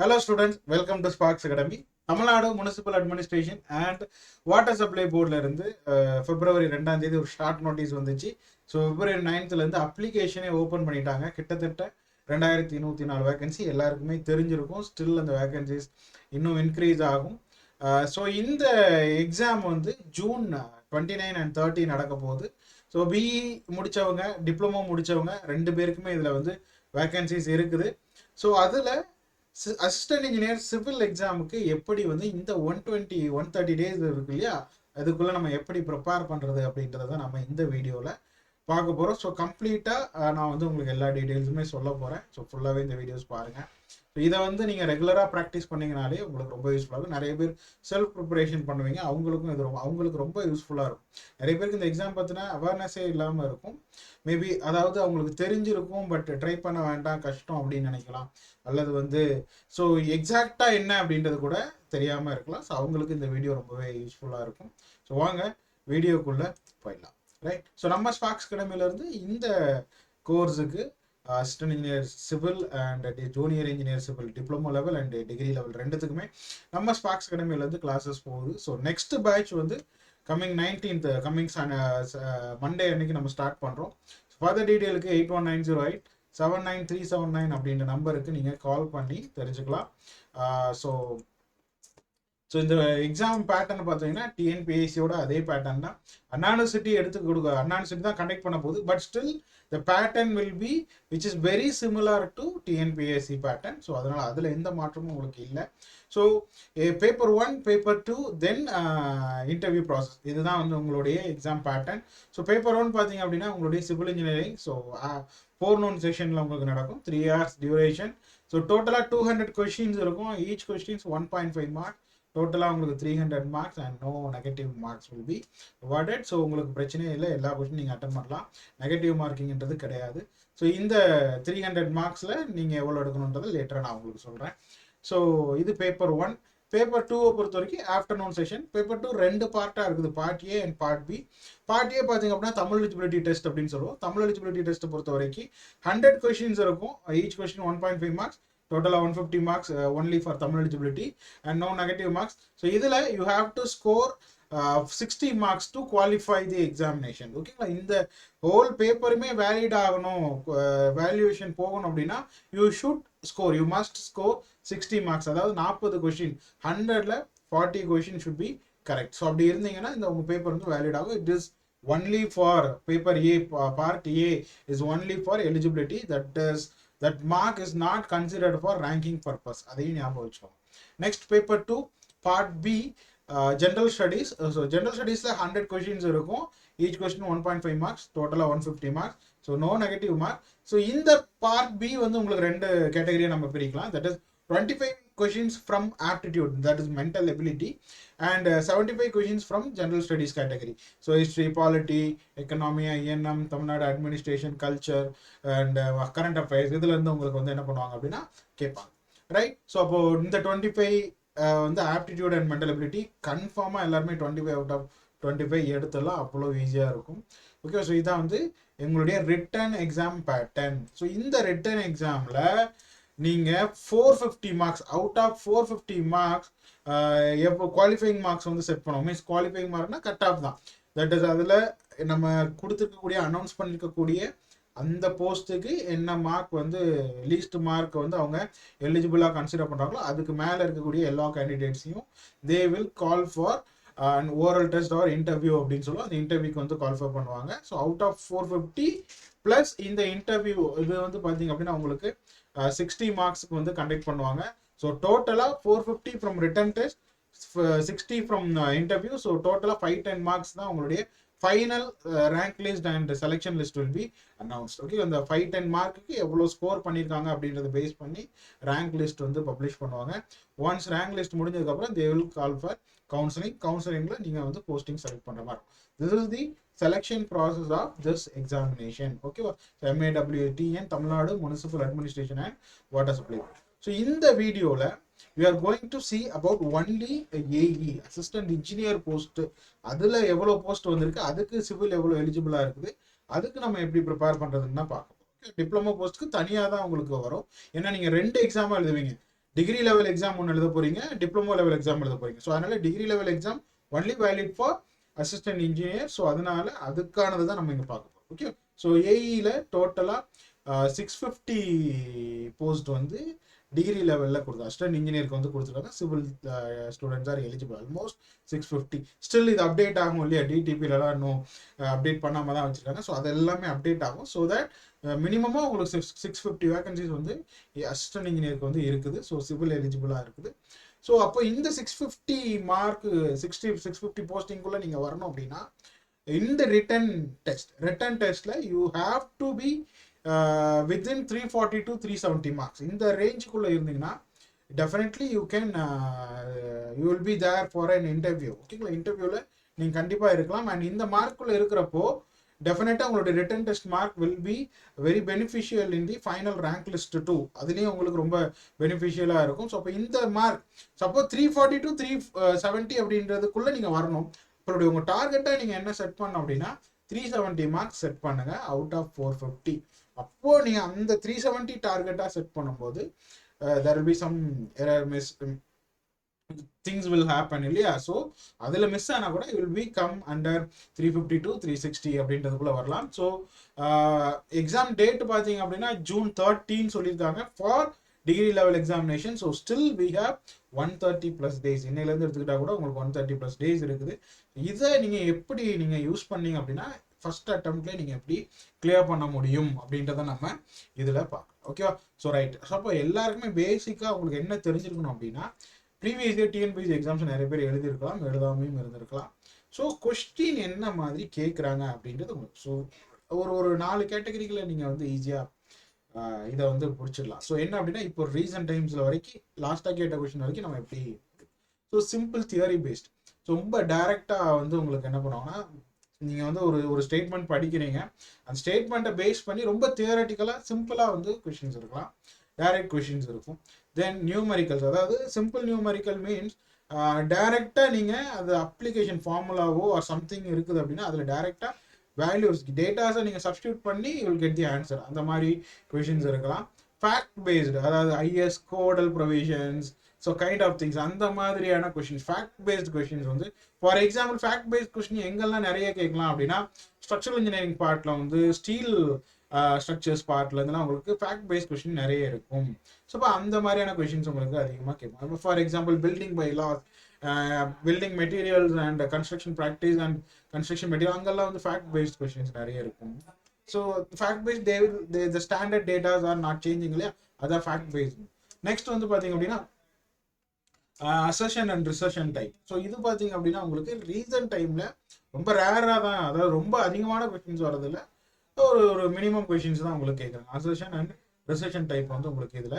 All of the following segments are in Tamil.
Hello students, welcome to Sparks Academy. Tamil Nadu municipal administration and water supply போர்டில் இருந்து பிப்ரவரி 2ஆம் தேதி ஒரு ஷார்ட் நோட்டீஸ் வந்துச்சு. ஸோ பிப்ரவரி 9th அப்ளிகேஷனே ஓப்பன் பண்ணிட்டாங்க. கிட்டத்தட்ட 2104 வேகன்சி எல்லாருக்குமே தெரிஞ்சிருக்கும். ஸ்டில் அந்த வேகன்சிஸ் இன்னும் இன்க்ரீஸ் ஆகும். ஸோ இந்த எக்ஸாம் வந்து ஜூன் 29 and 30 நடக்க போகுது. ஸோ பிஇ முடித்தவங்க, டிப்ளமோ முடித்தவங்க 2 பேருக்குமே இதில் வந்து வேகன்சிஸ் இருக்குது. ஸோ அதில் அசிஸ்டன்ட் இன்ஜினியர் சிவில் எக்ஸாமுக்கு எப்படி வந்து இந்த 130 டேஸ் இருக்கு இல்லையா, அதுக்குள்ளே நம்ம எப்படி ப்ரிப்பேர் பண்ணுறது அப்படின்றத நம்ம இந்த வீடியோவில் பார்க்க போகிறோம். ஸோ கம்ப்ளீட்டாக நான் வந்து உங்களுக்கு எல்லா டீட்டெயில்ஸுமே சொல்ல போகிறேன். ஸோ ஃபுல்லாகவே இந்த வீடியோஸ் பாருங்கள். ஸோ இதை வந்து நீங்கள் ரெகுலராக ப்ராக்டிஸ் பண்ணிங்கனாலே உங்களுக்கு ரொம்ப யூஸ்ஃபுல்லாக இருக்கும். நிறைய பேர் செல்ஃப் ப்ரிப்பரேஷன் பண்ணுவீங்க, அவங்களுக்கும் இது அவங்களுக்கு ரொம்ப யூஸ்ஃபுல்லாக இருக்கும். நிறைய பேருக்கு இந்த எக்ஸாம் பற்றின அவேர்னஸே இல்லாமல் இருக்கும். மேபி அதாவது அவங்களுக்கு தெரிஞ்சிருக்கும், பட் ட்ரை பண்ண வேண்டாம், கஷ்டம் அப்படின்னு நினைக்கலாம். அல்லது வந்து ஸோ எக்ஸாக்டாக என்ன அப்படின்றது கூட தெரியாமல் இருக்கலாம். ஸோ அவங்களுக்கு இந்த வீடியோ ரொம்பவே யூஸ்ஃபுல்லாக இருக்கும். ஸோ வாங்க வீடியோக்குள்ளே போயிடலாம். ரைட். ஸோ நம்ம ஸ்பார்க்ஸ் அகாடமியிலேருந்து இந்த கோர்ஸுக்கு assistant engineer civil and junior engineer civil diploma level and degree level ரெண்டுத்துக்குமே நம்ம ஸ்பார்க்ஸ் அகாடமியிலேருந்து கிளாஸஸ் போகுது. ஸோ நெக்ஸ்ட் பேட்ச் வந்து கம்மிங் 19th கம்மிங் மண்டே அன்னைக்கு நம்ம ஸ்டார்ட் பண்ணுறோம். ஃபர்தர் டீட்டெயிலுக்கு 8190879379 அப்படின்ற நம்பருக்கு நீங்கள் கால் பண்ணி தெரிஞ்சுக்கலாம். ஸோ இந்த எக்ஸாம் பேட்டர்ன் பார்த்தீங்கன்னா டிஎன்பிஎஸ்சியோட அதே பேட்டர்ன் தான். அண்ணா யூனிவர்சிட்டி அண்ணா யூனிவர்சிட்டி தான் கண்டக்ட் பண்ண போகுது. But still the pattern will be which is very similar to TNPSC pattern. So அதனால் அதில் எந்த மாற்றமும் உங்களுக்கு இல்லை. ஸோ பேப்பர் 1, பேப்பர் 2, தென் இன்டர்வியூ ப்ராசஸ், இதுதான் வந்து உங்களுடைய எக்ஸாம் பேட்டர்ன். ஸோ பேப்பர் 1 பார்த்தீங்க அப்படின்னா உங்களுடைய சிவில் இன்ஜினியரிங். ஸோ 4 noon செஷனில் உங்களுக்கு நடக்கும், 3 hours டியூரேஷன். ஸோ டோட்டலாக 200 கொஸ்டின்ஸ் இருக்கும். Each questions 1.5 mark. டோட்டலாக உங்களுக்கு 300 marks and no negative marks will be awarded. So உங்களுக்கு பிரச்சனையே இல்லை, எல்லா கொஸ்டின் நீங்கள் அட்டன் பண்ணலாம், நெகட்டிவ் மார்க்கிங்கிறது கிடையாது. ஸோ இந்த 300 மார்க்ஸில் நீங்கள் எவ்வளோ எடுக்கணுன்றது லேட்டராக நான் உங்களுக்கு சொல்கிறேன். ஸோ இது பேப்பர் 1. பேப்பர் 2 பொறுத்த வரைக்கும் ஆஃப்டர்நூன் செஷன். பேப்பர் 2 2 பார்ட்டாக இருக்குது, part A and part B. Part A பார்த்தீங்க அப்படின்னா தமிழ் எலிஜிபிலிட்டி டெஸ்ட் அப்படின்னு சொல்லுவோம். தமிழ் எலிஜிபிலிட்டி டெஸ்ட்டை பொறுத்த வரைக்கும் 100 கொஸ்டின்ஸ் இருக்கும். Each question 1.5 marks. Total 150 marks only for Tamil eligibility and no negative marks. So idhula you have to score 60 marks to qualify the examination. Okay, இந்த whole paper மே valid ஆகணும், valuation போகணும் அப்படின்னா you should score, you must score 60 marks. அதாவது 40 கொஸ்டின் 100ல 40 question should be correct. So அப்படி இருந்தீங்கன்னா இந்த உங்கள் பேப்பர் வந்து வேலிட் ஆகும். It is only for paper A, part A is only for eligibility. That mark is not considered for ranking purpose. அதையும் ஞாபகம் வச்சுக்கோங்க. Next paper 2 part B general studies. So general ஸ்டடீஸில் 100 கொஸ்டின்ஸ் இருக்கும். Each question 1.5 marks. டோட்டலாக 150 marks. So no negative mark. So இந்த பார்ட் பி வந்து உங்களுக்கு 2 கேட்டகரியை நம்ம பிரிக்கலாம். That is 25 questions from aptitude, that is mental ability, and 75 questions from general studies category. So history, polity, economy, INM, Tamil Nadu administration, culture and current affairs, இதுல இருந்து உங்களுக்கு வந்து என்ன பண்ணுவாங்க அப்படின்னா கேட்பாங்க. ரைட். ஸோ அப்போ இந்த 25 வந்து ஆப்டிடியூட் அண்ட் மென்டல் எபிலிட்டி கன்ஃபார்மாக எல்லாருமே 25 out of 25 எடுத்துடலாம், அவ்வளோ ஈஸியாக இருக்கும். ஓகே. ஸோ இதான் வந்து எங்களுடைய ரிட்டன் எக்ஸாம் பேட்டர்ன். ஸோ இந்த ரிட்டன் எக்ஸாமில் நீங்கள் 450 மார்க்ஸ் அவுட் ஆஃப் 450 மார்க்ஸ் எப்போ குவாலிஃபைங் மார்க்ஸ் வந்து செட் பண்ணுவோம். மீன்ஸ் குவாலிஃபைங் மார்க்னா கட் ஆஃப் தான். தட் இஸ் அதில் நம்ம கொடுத்துருக்கக்கூடிய அனௌன்ஸ் பண்ணியிருக்கக்கூடிய அந்த போஸ்ட்டுக்கு என்ன மார்க் வந்து லீஸ்ட் மார்க் வந்து அவங்க எலிஜிபிளாக கன்சிடர் பண்ணுறாங்களோ அதுக்கு மேலே இருக்கக்கூடிய எல்லா கேண்டிடேட்ஸையும் they will call for and oral test or interview அப்படின்னு சொல்லுவோம். அந்த இன்டர்வியூக்கு வந்து கால்ஃபர் பண்ணுவாங்க. ஸோ அவுட் ஆஃப் 450 ப்ளஸ் இந்த இன்டர்வியூ இது வந்து பார்த்தீங்க அப்படின்னா உங்களுக்கு 60 மார்க்ஸுக்கு வந்து கண்டக்ட் பண்ணுவாங்க. ஸோ டோட்டலாக 450 from written test, 60 from interview. So டோட்டலாக 510 மார்க்ஸ் தான் உங்களுடைய final rank list and selection list will be announced. Okay. அந்த 510 மார்க்குக்கு எவ்வளோ ஸ்கோர் பண்ணியிருக்காங்க அப்படின்றத பேஸ் பண்ணி ரேங்க் லிஸ்ட் வந்து பப்ளிஷ் பண்ணுவாங்க. ஒன்ஸ் ரேங்க் லிஸ்ட் முடிஞ்சதுக்கப்புறம் தே வில் கால் ஃபார் கவுன்சிலிங்கில் நீங்கள் வந்து போஸ்டிங் செலக்ட் பண்ணுற மாதிரி. This is the selection process of this examination. Okay, so MAWTN Tamil Nadu Municipal Administration and Water Supply. So in the video we are going to see about only AE assistant engineer post. அதுல எவ்வளவு போஸ்ட் வந்திருக்கு, அதுக்கு சிவில் எவ்வளவு எலிஜிபிளா இருக்குது, அதுக்கு நம்ம எப்படி ப்ரிப்பேர் பண்றதுன்னு பார்க்க போறோம். டிப்ளமோ போஸ்ட்க்கு தனியாக தான் உங்களுக்கு வரும். ஏன்னா நீங்கள் 2 எக்ஸாமாக எழுதுவீங்க. டிகிரி லெவல் எக்ஸாம் ஒன்று எழுத போறீங்க, டிப்ளமோ லெவல் எக்ஸாம் எழுத போறீங்க. ஸோ அதனால degree level exam only valid for assistant engineer. So அதனால அதுக்கானது தான் நம்ம இங்கே பார்க்க போகிறோம். ஓகே, ஸோ ஏஇல டோட்டலாக 650 போஸ்ட் வந்து டிகிரி லெவலில் கொடுத்து அசிஸ்டன்ட் இன்ஜினியருக்கு வந்து கொடுத்துருக்காங்க. Civil students are eligible almost 650. Still இது அப்டேட் ஆகும் இல்லையா, டிடிபிலலாம் இன்னும் அப்டேட் பண்ணாமல் தான் வச்சுருக்காங்க. ஸோ அது எல்லாமே அப்டேட் ஆகும். ஸோ தட் மினிமமாக உங்களுக்கு 650 வேகன்சிஸ் வந்து அசிஸ்டன்ட் இன்ஜினியருக்கு வந்து இருக்குது. ஸோ சிவில் எலிஜிபிளாக இருக்குது. ஸோ அப்போ இந்த 650 மார்க் 650 போஸ்டிங்குள்ளே நீங்கள் வரணும் அப்படின்னா இந்த ரிட்டன் டெஸ்ட்டில் you have to be within 340 to 370 marks. இந்த ரேஞ்சுக்குள்ளே இருந்தீங்கன்னா definitely you can you will be there for an interview. ஓகேங்களா, இன்டர்வியூவில் நீங்கள் கண்டிப்பாக இருக்கலாம். அண்ட் இந்த மார்க்குள்ளே இருக்கிறப்போ டெஃபினட்டாக உங்களோட written test mark will be very beneficial in the final rank list too. அதுலேயும் உங்களுக்கு ரொம்ப பெனிஃபிஷியலாக இருக்கும். ஸோ அப்போ இந்த மார்க் சப்போஸ் 340 to 370 அப்படின்றதுக்குள்ளே நீங்கள் வரணும். அப்படி உங்கள் டார்கெட்டை நீங்கள் என்ன செட் பண்ணணும் அப்படின்னா 370 மார்க்ஸ் செட் பண்ணுங்க அவுட் ஆஃப் 450. அப்போது நீங்கள் அந்த 370 டார்கெட்டாக செட் பண்ணும்போது there will be some error miss things will happen இல்லையா. ஸோ அதில் மிஸ் ஆனால் கூட will be come under 350 to 360 அப்படின்றதுக்குள்ளே வரலாம். ஸோ எக்ஸாம் டேட் பார்த்தீங்க அப்படின்னா June 13 சொல்லியிருக்காங்க for degree level examination. So still we have 130+ days. இன்னையிலேருந்து எடுத்துக்கிட்டா கூட உங்களுக்கு 130+ டேஸ் இருக்குது. இதை நீங்கள் எப்படி நீங்கள் யூஸ் பண்ணீங்க அப்படின்னா ஃபர்ஸ்ட் அட்டம்ப்ட்லேயே நீங்கள் எப்படி கிளியர் பண்ண முடியும் அப்படின்றத நம்ம இதில் பார்க்கலாம். ஓகேவா, ஸோ ரைட். ஸோ அப்போ எல்லாருக்குமே பேசிக்காக உங்களுக்கு என்ன தெரிஞ்சிருக்கணும் அப்படின்னா ப்ரீவியஸ் இயர் டிஎன்பிஎஸ்சி எக்ஸாம்ஸ் நிறைய பேர் எழுதியிருக்கலாம், எழுதாமையும் இருந்திருக்கலாம். ஸோ கொஸ்டின் என்ன மாதிரி கேட்குறாங்க அப்படின்றது உங்களுக்கு ஸோ ஒரு 4 கேட்டகரிகளை நீங்கள் வந்து ஈஸியாக இதை வந்து பிடிச்சிடலாம். ஸோ என்ன அப்படின்னா இப்போ ரீசன்ட் டைம்ஸில் வரைக்கும் லாஸ்ட்டாக கேட்ட கொஸ்டின் வரைக்கும் நம்ம எப்படி so simple theory paste. So ரொம்ப டைரெக்டாக வந்து உங்களுக்கு என்ன பண்ணுவாங்கன்னா நீங்கள் வந்து ஒரு ஸ்டேட்மெண்ட் படிக்கிறீங்க, அந்த ஸ்டேட்மெண்ட்டை பேஸ் பண்ணி ரொம்ப தியரட்டிக்கலாக சிம்பிளாக வந்து கொஷின்ஸ் இருக்கலாம், டைரக்ட் கொஷின்ஸ் இருக்கும். தென் நியூமரிக்கல்ஸ், அதாவது சிம்பிள் நியூமரிக்கல் மீன்ஸ் டைரெக்டாக நீங்கள் அது அப்ளிகேஷன் ஃபார்முலாவோ ஆர் சம்திங் இருக்குது அப்படின்னா அதில் டைரெக்டாக வேல்யூஸ் டேட்டாஸை நீங்கள் சப்ஸ்டியூட் பண்ணி you will get the answer. அந்த மாதிரி கொஷின்ஸ் இருக்கலாம். ஃபேக்ட் பேஸ்டு, அதாவது IS codal provisions, so kind of things அந்த மாதிரியான கொஷின்ஸ் ஃபேக்ட் பேஸ்ட் கொஷின்ஸ் வந்து for example fact based question எங்கெல்லாம் நிறைய கேட்கலாம் அப்படின்னா ஸ்ட்ரக்சரல் இன்ஜினியரிங் பார்ட்டில் வந்து ஸ்டீல் ஸ்ட்ரக்சர்ஸ் பார்ட்லேருந்துலாம் உங்களுக்கு ஃபேக்ட் பேஸ்ட் கொஷின் நிறைய இருக்கும். ஸோ இப்போ அந்த மாதிரியான கொஷின்ஸ் உங்களுக்கு அதிகமாக கேட்கும். For example building by laws, building materials and construction practice and construction material அங்கெல்லாம் வந்து ஃபேக்ட் பேஸ்ட் கொஷின்ஸ் நிறைய இருக்கும். So fact based the standard datas are not changing இல்லையா, அதான் ஃபேக்ட் பேஸ்ட். நெக்ஸ்ட் வந்து பார்த்தீங்க அப்படின்னா assertion and reason type. So இது பார்த்தீங்க அப்படின்னா உங்களுக்கு ரீசன்ட் டைமில் ரொம்ப ரேராக தான், அதாவது ரொம்ப அதிகமான கொஷின்ஸ் வரதில்ல, ஒரு மினிமம் கொஷின்ஸ் தான் உங்களுக்கு கேட்குறாங்க. அசர்ஷன் அண்ட் ரிசர்ஷன் டைப் வந்து உங்களுக்கு இதில்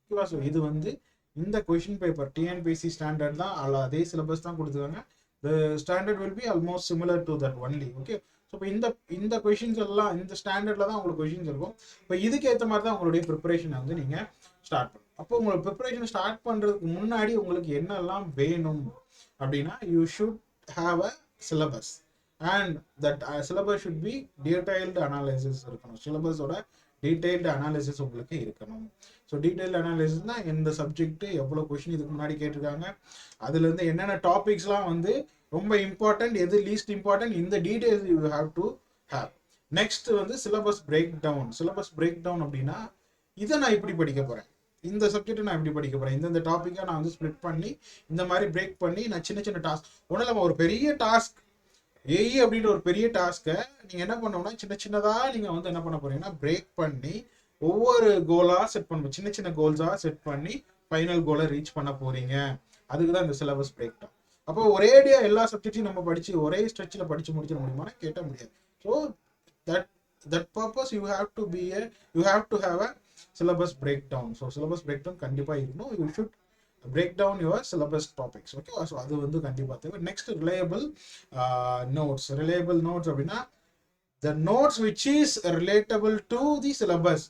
ஓகேவா. ஸோ இது வந்து இந்த கொஷின் பேப்பர் டிஎன்பிஎஸ்சி ஸ்டாண்டர்ட் தான், அதே சிலபஸ் தான் கொடுத்துருக்காங்க. The standard will be almost similar to that only. Okay, so இப்போ இந்த கொஷின்ஸ் எல்லாம் இந்த ஸ்டாண்டர்டில் தான் உங்களுக்கு கொஷின்ஸ் இருக்கும். இப்போ இதுக்கு ஏற்ற மாதிரி தான் உங்களுடைய ப்ரிப்பரேஷனை வந்து நீங்கள் ஸ்டார்ட் பண்ணணும். அப்போ உங்களுக்கு ப்ரிப்பரேஷன் ஸ்டார்ட் பண்ணுறதுக்கு முன்னாடி உங்களுக்கு என்னெல்லாம் வேணும் அப்படின்னா you should have a syllabus and that syllabus should be detailed analysis இருக்கணும். சிலபஸோட டீடைல்டு அனாலிசிஸ் உங்களுக்கு இருக்கணும். ஸோ டீடைல்டு அனாலிசிஸ்னால் எந்த சப்ஜெக்ட் எவ்வளோ கொஷின் இதுக்கு முன்னாடி கேட்டிருக்காங்க, அதுலேருந்து என்னென்ன டாபிக்ஸ்லாம் வந்து ரொம்ப இம்பார்ட்டன்ட், எது லீஸ்ட் இம்பார்ட்டன்ட், இந்த details you have to have. Next வந்து syllabus break down. Syllabus break down அப்படின்னா இதை நான் இப்படி படிக்க போகிறேன், இந்த சப்ஜெக்ட் நான் எப்படி படிக்க போகிறேன், இந்த டாப்பிக்கை நான் வந்து ஸ்ப்ளிட் பண்ணி இந்த மாதிரி பிரேக் பண்ணி நான் சின்ன சின்ன டாஸ்க், ஒன்றும் இல்லாமல் ஒரு பெரிய டாஸ்க் ஏஇ அப்படின்ற ஒரு பெரிய டாஸ்க்கை நீங்கள் என்ன பண்ணோம்னா சின்ன சின்னதாக நீங்கள் வந்து என்ன பண்ண போறீங்கன்னா பிரேக் பண்ணி ஒவ்வொரு கோலாக செட் பண்ணுவோம், சின்ன சின்ன கோல்ஸாக செட் பண்ணி ஃபைனல் கோலை ரீச் பண்ண போறீங்க. அதுக்கு தான் இந்த சிலபஸ் பிரேக் டவுன். அப்போ ஒரேடியாக எல்லா சப்ஜெக்டையும் நம்ம படித்து ஒரே ஸ்ட்ரெச்சில் படித்து முடிச்சிட முடியுமானா கேட்ட முடியாது. So that purpose you have to have a syllabus breakdown. So syllabus breakdown கண்டிப்பா இருக்கணும். You should break down your syllabus topics. Okay, so அது வந்து கண்டிப்பா தேவை. Next reliable notes. Reliable notes அப்படின்னா the notes which is relatable to the syllabus.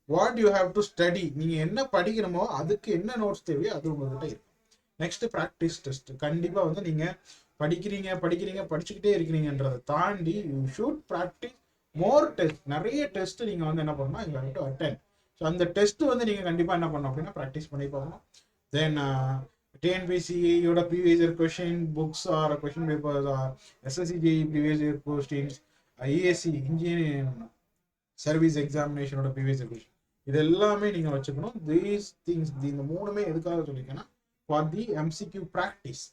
What you have to study. நீங்க என்ன படிக்கணுமோ அதுக்கு என்ன நோட்ஸ் தேவையோ அது உங்ககிட்ட இருக்கும். Next practice test. கண்டிப்பா வந்து நீங்க படிச்சுக்கிட்டே இருக்கிறீங்கன்றதை தாண்டி you should practise more test. நிறைய டெஸ்ட் நீங்க வந்து என்ன பண்ணணும், you have to attend. So அந்த டெஸ்ட் வந்து நீங்கள் கண்டிப்பாக என்ன பண்ணணும் அப்படின்னா ப்ராக்டிஸ் பண்ணி பார்க்கணும். தென் டிஎன்பிசியோட previous year question books or question papers or SSC JE previous year questions, ESC engineering service எக்ஸாமினேஷனோட ப்ரீவியஸ் இயர் கொஷின், இது எல்லாமே நீங்கள் வச்சுக்கணும். தீஸ் திங்ஸ் இந்த மூணுமே எதுக்காக சொல்லியிருக்கேன்னா ஃபார் தி எம்சிக்யூ ப்ராக்டிஸ்.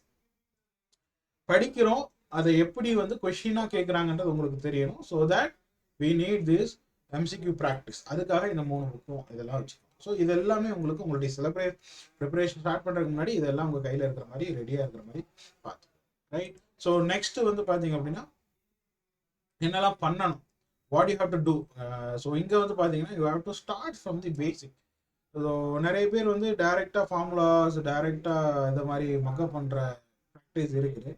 படிக்கிறோம், அதை எப்படி வந்து கொஷினாக கேட்குறாங்கன்றது உங்களுக்கு தெரியணும். So that we need this MCQ practice. அதுக்காக இந்த 3 புக்கும் இதெல்லாம் வச்சுக்கணும். ஸோ இது எல்லாமே உங்களுக்கு உங்களுடைய ப்ரிப்பரேஷன் ஸ்டார்ட் பண்ணுறதுக்கு முன்னாடி இதெல்லாம் உங்கள் கையில் இருக்கிற மாதிரி ரெடியாக இருக்கிற மாதிரி பார்த்து ரைட். ஸோ நெக்ஸ்ட் வந்து பார்த்தீங்க அப்படின்னா என்னெல்லாம் பண்ணணும், what you have to do. So இங்கே வந்து பார்த்தீங்கன்னா you have to start from the basic. So நிறைய பேர் வந்து டைரெக்டாக ஃபார்முலாஸ் டைரெக்டாக இந்த மாதிரி மக்கப் பண்ணுற ப்ராக்டிஸ் இருக்குது.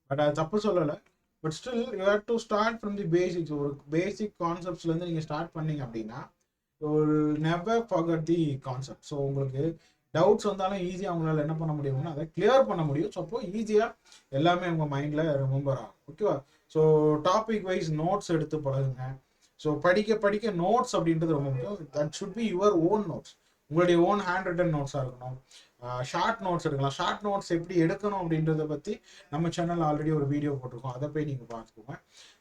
பட் அது தப்பு சொல்லலை. But still you have to start from the basics. ஒரு பேசிக் கான்செப்ட்ஸ்லேருந்து நீங்கள் ஸ்டார்ட் பண்ணீங்க அப்படின்னா never forget the concept. So உங்களுக்கு டவுட்ஸ் வந்தாலும் ஈஸியாக அவங்களால என்ன பண்ண முடியும்னா அதை கிளியர் பண்ண முடியும். ஸோ அப்போ ஈஸியாக எல்லாமே உங்கள் மைண்டில் ரிமெம்பர் ஆகும். ஓகேவா? ஸோ டாபிக் வைஸ் நோட்ஸ் எடுத்து பழகுங்க. ஸோ படிக்க படிக்க நோட்ஸ் அப்படின்றது ரொம்ப முக்கியம். That should be your own notes, உங்களுடைய ஓன் ஹேண்ட் ரிட்டன் நோட்ஸாக இருக்கணும். ஷார்ட் நோட்ஸ் எடுக்கலாம். ஷார்ட் நோட்ஸ் எப்படி எடுக்கணும் அப்படின்றத பற்றி நம்ம சேனல் ஆல்ரெடி ஒரு வீடியோ போட்டிருக்கோம், அதை போய் நீங்கள் பார்த்துக்கோங்க.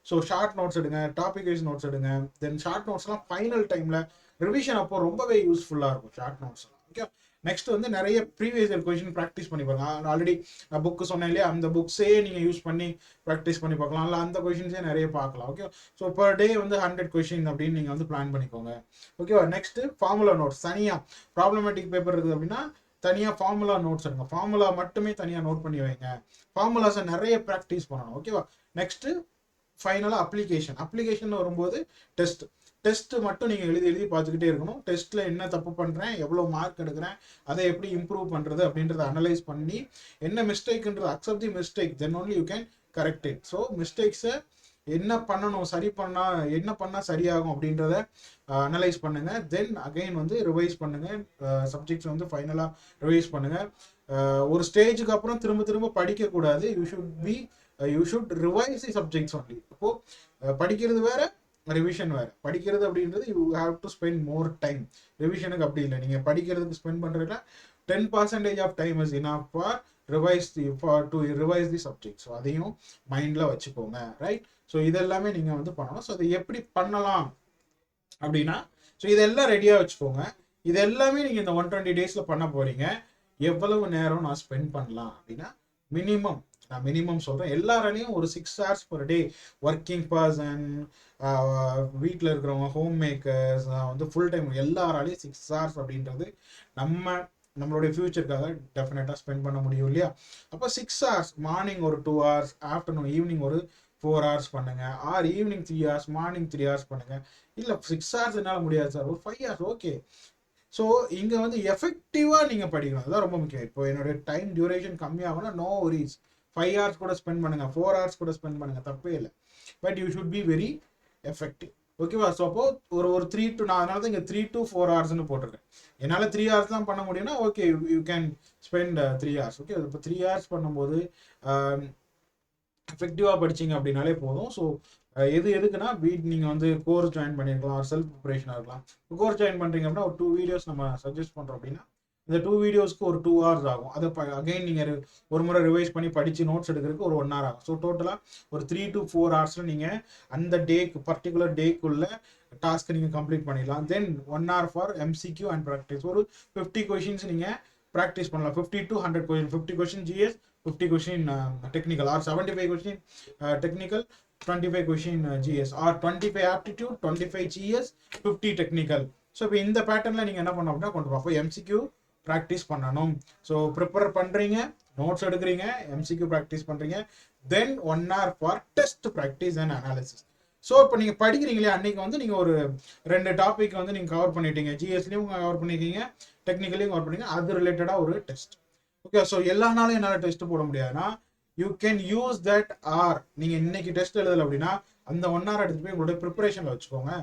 ஸோ ஷார்ட் நோட்ஸ் எடுங்க, டாபிக் வைஸ் நோட்ஸ் எடுங்க. தென் ஷார்ட் நோட்ஸ்லாம் ஃபைனல் டைமில் ரிவிஷன் அப்போ ரொம்பவே யூஸ்ஃபுல்லாக இருக்கும் ஷார்ட் நோட்ஸ். ஓகே, நெக்ஸ்ட் வந்து நிறைய ப்ரீவியஸ் இயர் கொஷின் ப்ராக்டிஸ் பண்ணி பார்க்கலாம். ஆல்ரெடி நான் புக்கு சொன்னேன் இல்லையா, அந்த புக்ஸே நீங்கள் யூஸ் பண்ணி ப்ராக்டிஸ் பண்ணி பார்க்கலாம். இல்லை அந்த கொஷின்ஸே நிறைய பார்க்கலாம். ஓகே, ஸோ பர் டே வந்து 100 கொஷின் அப்படின்னு நீங்கள் வந்து பிளான் பண்ணிக்கோங்க. ஓகேவா? நெக்ஸ்ட்டு ஃபார்முலா நோட்ஸ் தனியாக, ப்ராப்ளமேட்டிக் பேப்பர் இருக்குது அப்படின்னா தனியாக ஃபார்முலா நோட்ஸ் எடுங்க. ஃபார்முலா மட்டுமே தனியாக நோட் பண்ணி வைங்க. ஃபார்முலாஸை நிறைய ப்ராக்டிஸ் பண்ணணும். ஓகேவா? நெக்ஸ்ட்டு ஃபைனலாக அப்ளிகேஷன் வரும்போது டெஸ்ட் மட்டும் நீங்கள் எழுதி பார்த்துக்கிட்டே இருக்கணும். டெஸ்ட்டில் என்ன தப்பு பண்ணுறேன், எவ்வளோ மார்க் எடுக்கிறேன், அதை எப்படி இம்ப்ரூவ் பண்ணுறது அப்படின்றத அனலைஸ் பண்ணி என்ன மிஸ்டேக்ன்றது accept the mistake, then only you can correct it. So மிஸ்டேக்ஸை என்ன பண்ணணும், என்ன பண்ணால் சரியாகும் அப்படின்றத அனலைஸ் பண்ணுங்கள். தென் அகைன் வந்து ரிவைஸ் பண்ணுங்கள். சப்ஜெக்ட்ஸ் வந்து ஃபைனலாக ரிவைஸ் பண்ணுங்கள். ஒரு ஸ்டேஜுக்கு அப்புறம் திரும்ப படிக்கக்கூடாது. You should revise the subjects only. அப்போது படிக்கிறது வேறு, ரிவிஷன் வேறு. படிக்கிறது அப்படின்றது you have to spend more time. ரிவிஷனுக்கு அப்படி இல்லை. நீங்கள் படிக்கிறதுக்கு ஸ்பெண்ட் பண்ணுறதுல 10% of time is enough for to revise the subject. So அதையும் மைண்டில் வச்சுக்கோங்க. ரைட்? ஸோ இதெல்லாமே நீங்கள் வந்து பண்ணணும். ஸோ அதை எப்படி பண்ணலாம் அப்படின்னா, ஸோ இதெல்லாம் ரெடியாக வச்சுக்கோங்க. இது எல்லாமே நீங்கள் இந்த 120 டேஸில் பண்ண போகிறீங்க. எவ்வளவு நேரம் நான் ஸ்பெண்ட் பண்ணலாம் அப்படின்னா, நான் மினிமம் சொல்கிறேன், எல்லாராலையும் ஒரு 6 hours per day, working person, வீட்டில் இருக்கிறவங்க, ஹோம் மேக்கர்ஸ், வந்து ஃபுல் டைம், எல்லாராலையும் 6 hours அப்படின்றது நம்மளுடைய ஃபியூச்சருக்காக டெஃபினட்டாக ஸ்பெண்ட் பண்ண முடியும் இல்லையா? அப்போ 6 hours, மார்னிங் ஒரு 2 hours, ஆஃப்டர்நூன் ஈவினிங் ஒரு 4 hours பண்ணுங்க. Or evening 3 hours, morning 3 hours பண்ணுங்க. இல்லை 6 hours என்னால் முடியாது சார், ஒரு 5 hours ஓகே. ஸோ இங்கே வந்து எஃபெக்டிவாக நீங்கள் படிக்கணும், அதுதான் ரொம்ப முக்கியம். இப்போ என்னுடைய டைம் டியூரேஷன் கம்மியாகனா நோ வரிஸ், 5 hours கூட ஸ்பெண்ட் பண்ணுங்க, 4 hours கூட ஸ்பெண்ட் பண்ணுங்க, தப்பே இல்லை. But you should be very effective. ஓகேவா? ஸோ அப்போ ஒரு 3 to, நான் அதனால தான் இங்கே 3 to 4 ஹவர்ஸ்னு போட்டிருக்கேன். என்னால் 3 hours தான் பண்ண முடியும்னா okay, you can spend 3 hours. Okay, இப்போ 3 hours பண்ணும்போது எஃபெக்டிவாக படிச்சிங்க அப்படின்னாலே போதும். ஸோ எதுக்குன்னா நீங்கள் வந்து கோர்ஸ் ஜாயின் பண்ணியிருக்கலாம், செல்ஃப் ப்ரிப்பரேஷனாக இருக்கலாம். கோர்ஸ் ஜாயின் பண்ணுறீங்க அப்படின்னா ஒரு 2 videos நம்ம சஜஸ்ட் பண்ணுறோம் அப்படின்னா இந்த 2 videosக்கு ஒரு 2 hours ஆகும். அதை அகைன் நீங்கள் ஒரு முறை ரிவைஸ் பண்ணி படித்து நோட்ஸ் எடுக்கிறதுக்கு ஒரு 1 hour ஆகும். ஸோ டோட்டலாக ஒரு 3 to 4 hours நீங்கள் அந்த பர்டிகுலர் டேக்குள்ள டாஸ்க்கு நீங்கள் கம்ப்ளீட் பண்ணிடலாம். தென் 1 hour for MCQ and practice. ஒரு 50 questions நீங்கள் ப்ராக்டிஸ் பண்ணலாம். 50 to 100 questions, 50 question GS, 50 question technical, or 75 question technical, 25 question GS, or 25 aptitude, 25 GS, 50 technical. So இப்போ இந்த பேட்டர்னில் நீங்கள் என்ன பண்ணணும் அப்படின்னா கொண்டு போகும். MCQ ப்ராக்டிஸ் பண்ணணும். ஸோ ப்ரிப்பேர் பண்ணுறீங்க, நோட்ஸ் எடுக்கிறீங்க, MCQ ப்ராக்டிஸ் பண்ணுறீங்க, தென் 1 hour for test practice and analysis. So இப்போ நீங்கள் படிக்கிறீங்களே, அன்றைக்கி வந்து நீங்கள் ஒரு 2 டாபிக் வந்து நீங்கள் கவர் பண்ணிட்டீங்க. GSலையும் கவர் பண்ணியிருக்கீங்க, டெக்னிக்கலையும் கவர் பண்ணிங்க, அது ரிலேட்டடாக ஒரு டெஸ்ட். ஓகே, ஸோ எல்லா நாளும் என்னால் டெஸ்ட் போட முடியாதுன்னா you can use that R. நீங்கள் இன்னைக்கு டெஸ்ட் எழுதலை அப்படின்னா அந்த 1 hour எடுத்துகிட்டு போய் உங்களுடைய ப்ரிப்பரேஷனில் வச்சுக்கோங்க.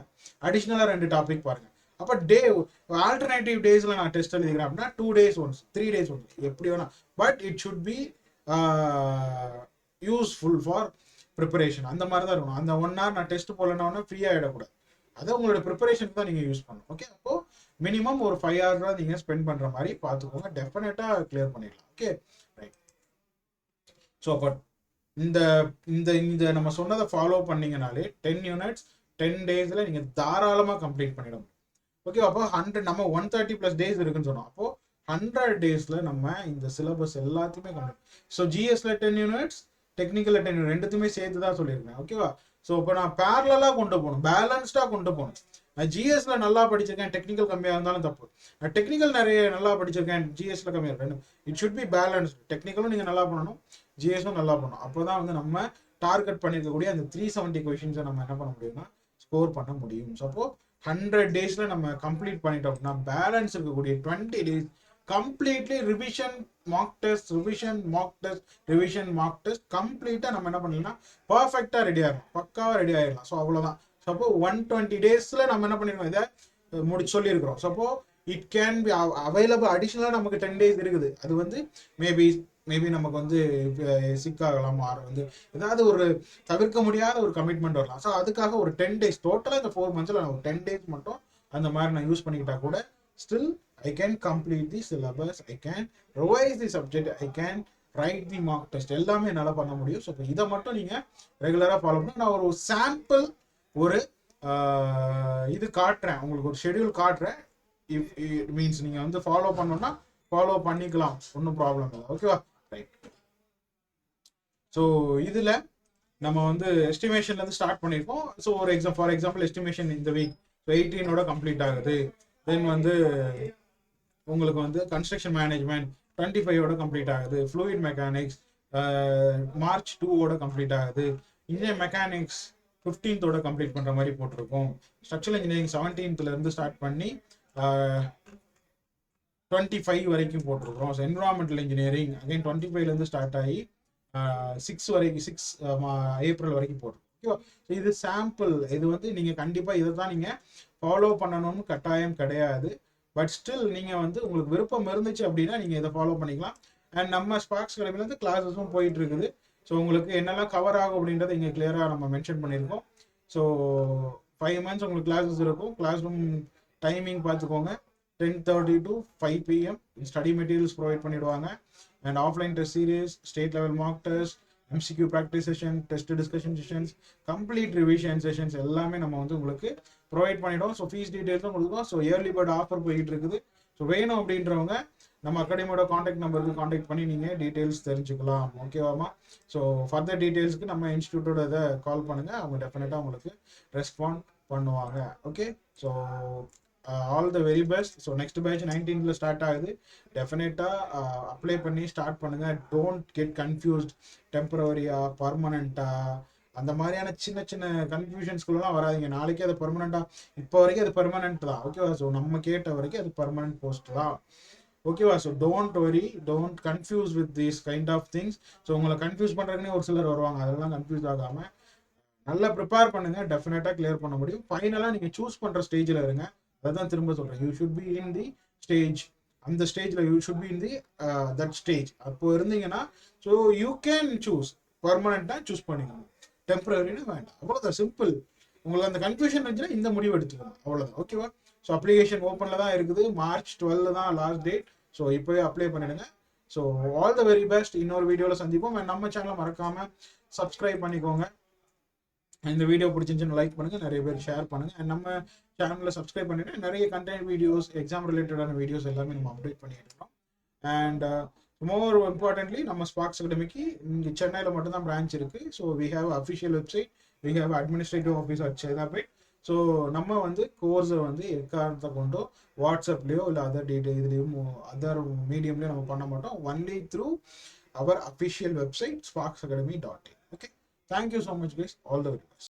அடிஷ்னலாக 2 டாபிக் பாருங்கள். அப்போ ஆல்டர்னேட்டிவ் டேஸில் நான் டெஸ்ட் எழுதிக்கிறேன் அப்படின்னா 2 days once, 3 days once, எப்படி வேணா. But it should be useful for preparation. அந்த மாதிரி தான் இருக்கணும். அந்த 1 hour நான் டெஸ்ட் போடலன்னா ஃப்ரீயாக ஆகிடக்கூடாது. அதை உங்களோட ப்ரிப்பரேஷனுக்கு தான் நீங்கள் யூஸ் பண்ணணும். ஓகே, அப்போது மினிமம் ஒரு 5 hours நீங்கள் ஸ்பெண்ட் பண்ணுற மாதிரி பார்த்துக்கோங்க. டெஃபினட்டாக கிளியர் பண்ணிடலாம். Okay right. ஸோ பட் இந்த இந்த இந்த நம்ம சொன்னதை ஃபாலோ பண்ணீங்கனாலே 10 units 10 days நீங்கள் தாராளமாக கம்ப்ளீட் பண்ணிடும். ஓகே, அப்போ 100 நம்ம 130+ days இருக்குன்னு சொன்னோம். அப்போது 100 days நம்ம இந்த சிலபஸ் எல்லாத்தையுமே கம்ப்ளீட். ஸோ ஜிஎஸ்ல 10 units, டெக்னிக்கலில் 10 units, ரெண்டுத்துமே சேர்த்து தான் சொல்லியிருக்கேன். ஓகேவா? ஸோ இப்போ நான் பேரலாக கொண்டு போகணும், பேலன்ஸ்டாக கொண்டு போகணும். நான் ஜிஎஸ்ல நல்லா படிச்சிருக்கேன், டெக்னிக்கல் கம்மியாக இருந்தாலும் தப்பு. நான் டெக்னிக்கல் நிறைய நல்லா படிச்சிருக்கேன், ஜிஎஸ்ல கம்மியாக இருக்கேன். It should be balanced. டெக்னிக்கலும் நீங்கள் நல்லா பண்ணணும், ஜிஎஸும் நல்லா பண்ணணும். அப்போ தான் வந்து நம்ம டார்கெட் பண்ணியிருக்கக்கூடிய அந்த 370 கொஷின்ஸை நம்ம என்ன பண்ண முடியும்னா ஸ்கோர் பண்ண முடியும். ஸோ அப்போ 100 days நம்ம கம்ப்ளீட் பண்ணிட்டோம் அப்படின்னா பேலன்ஸ் இருக்கக்கூடிய 20 days completely revision mark test, revision mark test கம்ப்ளீட்டாக நம்ம என்ன பண்ணலாம், பர்ஃபெக்டாக ரெடி ஆகிடும், பக்காவாக ரெடி ஆகிடலாம். ஸோ அவ்வளோதான். ஸோ அப்போ 120 days நம்ம என்ன பண்ணிருக்கோம், இதை முடிச்சு சொல்லியிருக்கிறோம். ஸோ அப்போ இட் கேன் பி அவைலபிள். அடிஷ்னலாக நமக்கு 10 days இருக்குது. அது வந்து மேபி நமக்கு வந்து சிக்காகலாம், வந்து ஏதாவது ஒரு தவிர்க்க முடியாத ஒரு கமிட்மெண்ட் வரலாம். ஸோ அதுக்காக ஒரு 10 days டோட்டலாக இந்த 4 months நான் ஒரு 10 days மட்டும் அந்த மாதிரி நான் யூஸ் பண்ணிக்கிட்டா கூட still I can complete the syllabus, I can revise the subject, I can write the mock test, எல்லாமே என்னால் பண்ண முடியும். ஸோ இதை மட்டும் நீங்கள் ரெகுலராக ஃபாலோ பண்ணி நான் ஒரு சாம்பிள் ஒரு இது காட்டுறேன், உங்களுக்கு ஒரு ஷெடியூல் காட்டுறேன். இஃப் இட் மீன்ஸ் நீங்கள் வந்து ஃபாலோ பண்ணணும்னா ஃபாலோ பண்ணிக்கலாம், ஒன்றும் ப்ராப்ளம் இல்லை. ஓகேவா? ரைட். ஸோ இதில் நம்ம வந்து எஸ்டிமேஷன்லேருந்து ஸ்டார்ட் பண்ணியிருக்கோம். ஸோ ஒரு ஃபார் எக்ஸாம்பிள் எஸ்டிமேஷன் இந்த வீக் 18 கம்ப்ளீட் ஆகுது. தென் வந்து உங்களுக்கு வந்து கன்ஸ்ட்ரக்ஷன் மேனேஜ்மெண்ட் 25 கம்ப்ளீட் ஆகுது. ஃப்ளூயிட் மெக்கானிக்ஸ் March 2 கம்ப்ளீட் ஆகுது. இன்ஜினியரிங் மெக்கானிக்ஸ் 15 கம்ப்ளீட் பண்ணுற மாதிரி போட்டிருக்கோம். ஸ்ட்ரக்சரல் இன்ஜினியரிங் 17 ஸ்டார்ட் பண்ணி 25 வரைக்கும் போட்டிருக்கிறோம். So environmental engineering again 25 start ஆகி 6 ஏப்ரல் வரைக்கும் போட்டிருக்கோம். ஓகேவா? ஸோ இது சாம்பிள். இது வந்து நீங்கள் கண்டிப்பாக இதை தான் நீங்கள் ஃபாலோ பண்ணணும்னு கட்டாயம் கிடையாது. பட் ஸ்டில் நீங்கள் வந்து உங்களுக்கு விருப்பம் இருந்துச்சு அப்படின்னா நீங்கள் இதை ஃபாலோ பண்ணிக்கலாம். அண்ட் நம்ம ஸ்பார்க்ஸ் அகாடமிலேருந்து கிளாஸஸும் போயிட்டு இருக்குது. ஸோ உங்களுக்கு என்னெல்லாம் கவர் ஆகும் அப்படின்றத இங்கே கிளியராக நம்ம மென்ஷன் பண்ணியிருக்கோம். ஸோ 5 months உங்களுக்கு கிளாஸஸ் இருக்கும். கிளாஸ் ரூம் டைமிங் பார்த்துக்கோங்க, 10:30 to 5 PM. Study materials provide பண்ணிடுவாங்க. And offline test series, state level mock test, MCQ practice session, test discussion sessions, complete revision sessions எல்லாமே நம்ம வந்து உங்களுக்கு ப்ரொவைட் பண்ணிவிடுவோம். ஸோ ஃபீஸ் டீட்டெயில்ஸும் கொடுக்கும். ஸோ இயர்லி பர்ட் ஆஃபர் போயிட்டு இருக்குது. ஸோ வேணும் அப்படின்றவங்க நம்ம அகாடமியோட காண்டாக்ட் நம்பருக்கு காண்டாக்ட் பண்ணி நீங்கள் டீட்டெயில்ஸ் தெரிஞ்சுக்கலாம். ஓகேவாமா? ஸோ ஃபர்தர் டீட்டெயில்ஸ்க்கு நம்ம இன்ஸ்டியூட்டோட இதை கால் பண்ணுங்கள், அவங்க டெஃபினட்டாக உங்களுக்கு ரெஸ்பாண்ட் பண்ணுவாங்க. Okay, so all the very best. So next batch 19 start ஆகுது. டெஃபினட்டாக அப்ளை பண்ணி ஸ்டார்ட் பண்ணுங்கள். டோன்ட் கெட் கன்ஃபியூஸ்ட், டெம்பரவரியா பர்மனண்ட்டா அந்த மாதிரியான சின்ன சின்ன கன்ஃபியூஷன்ஸ்குள்ளலாம் வராதிங்க. நாளைக்கே அது பர்மனெண்ட்டாக, இப்போ வரைக்கும் அது பர்மனெண்ட் தான். ஓகேவா? ஸோ நம்ம கேட்ட வரைக்கும் அது பர்மனெண்ட் போஸ்ட் தான். ஓகேவா? So don't worry, don't confuse with these kind of things. So உங்களை கன்ஃபியூஸ் பண்ணுறதுக்குனே ஒரு சிலர் வருவாங்க. அதெல்லாம் கன்ஃபியூஸ் ஆகாமல் நல்லா ப்ரிப்பேர் பண்ணுங்கள். டெஃபினட்டாக கிளியர் பண்ண முடியும். ஃபைனலாக நீங்கள் சூஸ் பண்ணுற ஸ்டேஜில் இருங்க. அதான் திரும்ப சொல்கிறேன், you should be in the stage. அந்த ஸ்டேஜில் you should be in the that stage. அப்போ இருந்தீங்கன்னா ஸோ யூ கேன் சூஸ். பர்மனெண்ட்டாக சூஸ் பண்ணிக்கணும், டெம்பரரின்னு வேண்டாம். அவ்வளோதான், சிம்பிள். உங்களுக்கு அந்த கன்ஃபியூஷன் இருந்துச்சுன்னா இந்த முடிவு எடுத்துக்கணும், அவ்வளோதான். ஓகேவா? ஸோ அப்ளிகேஷன் ஓப்பனில் தான் இருக்குது. March 12 தான் லாஸ்ட் டேட். ஸோ இப்போவே அப்ளை பண்ணிடுங்க. So all the very best. இன்னொரு வீடியோவில் சந்திப்போம். நம்ம சேனலை மறக்காமல் சப்ஸ்கிரைப் பண்ணிக்கோங்க. இந்த வீடியோ பிடிச்சிருந்துச்சுன்னு லைக் பண்ணுங்கள், நிறைய பேர் ஷேர் பண்ணுங்கள். அண்ட் நம்ம சேனலில் சப்ஸ்கிரைப் பண்ணிவிட்டு நிறைய கண்டென்ட் வீடியோஸ், எக்ஸாம் ரிலேட்டடான வீடியோஸ் எல்லாமே நம்ம அப்டேட் பண்ணிட்டு இருக்கோம். அண்ட் மோர் இம்பார்ட்டன்ட்லி நம்ம ஸ்பார்க்ஸ் அகாடமிக்கு இங்கே சென்னையில் மட்டும்தான் பிரான்ச் இருக்குது. So we have official website, we have administrative office at Saidapet. So நம்ம வந்து கோர்ஸை வந்து எக்காரணத்தை கொண்டோ வாட்ஸ்அப்லேயோ இல்லை அதர் இதுலேயும் அதர் மீடியம்லேயும் நம்ம பண்ண மாட்டோம். Only through our official website sparksacademy.in. Okay, thank you so much guys. All the very best.